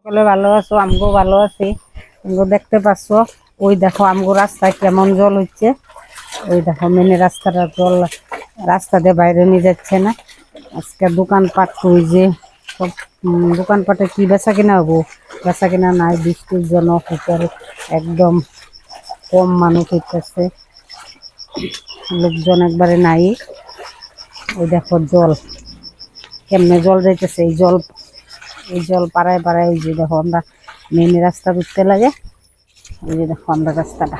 সকলে ভালো আছো, আমগো ভালো আছি। আমগো দেখতে পাচ্ছ, ওই দেখো আমগো রাস্তায় কেমন জল হচ্ছে। ওই দেখো মেনে রাস্তাটা জল, রাস্তা দিয়ে বাইরে নিয়ে যাচ্ছে না। আজকে দোকানপাট ওই যে সব দোকানপাটে কি বেচা কিনা হবো, বেচা কিনা নাই। বৃষ্টির জন্য হোটেল একদম কম মানুষ হইতেছে, লোকজন একবারে নাই। ওই দেখো জল কেমনে জল যাইতেছে, এই জল পাড়ায় পাড়ায়। ওই যে দেখো আমরা মেন রাস্তা উঠতে লাগে, ওই যে দেখো আমরা রাস্তাটা,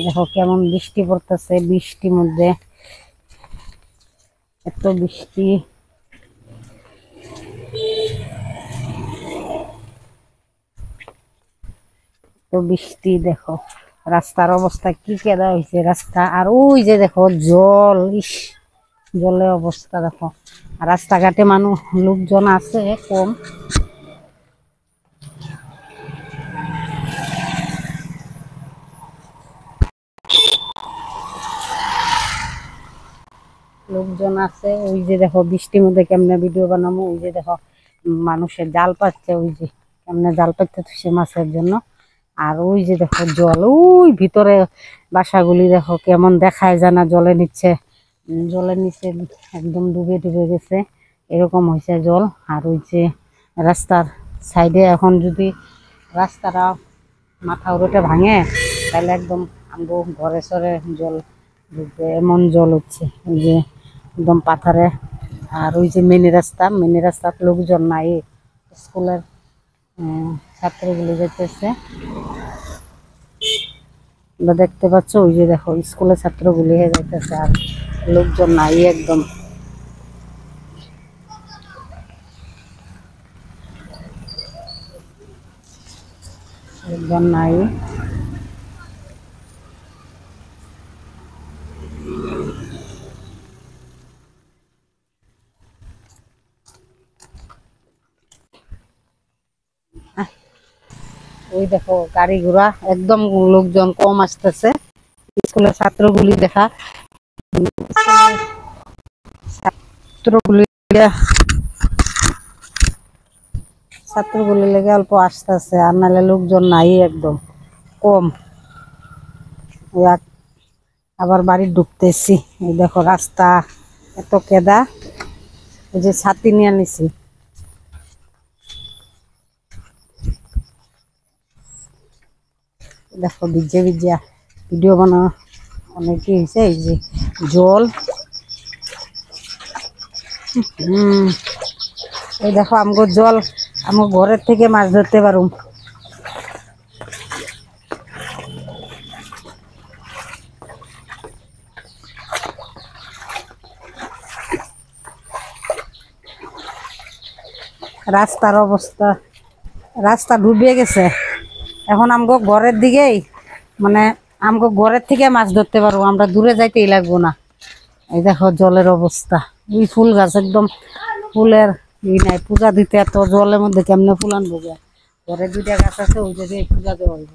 দেখো কেমন বৃষ্টি পড়তেছে। বৃষ্টির মধ্যে এত বৃষ্টি, তো বৃষ্টি দেখো রাস্তার অবস্থা কি কেদা হয়েছে রাস্তা। আর ওই যে দেখো জল, ইস জলের অবস্থা দেখো। রাস্তাঘাটে মানুষ লোকজন আছে কম, লোকজন আছে। ওই যে দেখো বৃষ্টির মধ্যে কেমনে ভিডিও বানাবো। ওই যে দেখো মানুষের জাল পাচ্ছে, ওই যে কেমনে জাল পাচ্ছে সে মাছের জন্য। আর ওই যে দেখো জল, ওই ভিতরে বাসাগুলি দেখো কেমন দেখায় জানা, জলে নিচ্ছে, জলের নিচে একদম ডুবে ডুবে গেছে, এরকম হয়েছে জল। আর ওই যে রাস্তার সাইডে এখন যদি রাস্তাটা মাথা উঠে ভাঙে তাহলে একদম আমগো ঘরে সরে জল ঢুকবে, এমন জল হচ্ছে। ওই যে একদম পাথারে। আর ওই যে মিনি রাস্তার লোকজন নাই, স্কুলের ছাত্রগুলি যেতেছে, দেখতে পাচ্ছ। ওই যে দেখো স্কুলের ছাত্রগুলি হয়ে যাইতেছে, আর লোকজন নাই একদম, লোকজন নাই। ওই দেখো গাড়ি ঘোড়া একদম, লোকজন কম আসতেছে। স্কুলের ছাত্রগুলি দেখা, ছাত্রগুলি ছাত্রগুলি লেগে অল্প আসতেছে, আর নাহলে লোকজন নাই একদম কম। আবার বাড়ি ঢুকতেছি, এই দেখো রাস্তা এত কেদা। ওই যে ছাতি নিয়ে নিছি, দেখো ভিজে ভিজে ভিডিও বানানো অনেকই হয়েছে। এই যে জল, এই দেখো আমগো জল, আমগো ঘরের থেকে মাছ ধরতে পারুম। রাস্তার অবস্থা, রাস্তা ডুবে গেছে। এখন আমগো ঘরের দিকেই, মানে আমগো ঘরের থেকে মাছ ধরতে পারবো, আমরা দূরে যাইতেই লাগবো না। এই দেখো জলের অবস্থা, ওই ফুল গাছ একদম ফুলের নাই, পূজা দিতে এত জলের মধ্যে কেমনে ফুল আনবো। ঘরে দুইটা গাছ আছে, ওই জায়গায় পূজা দেওয়া হইব।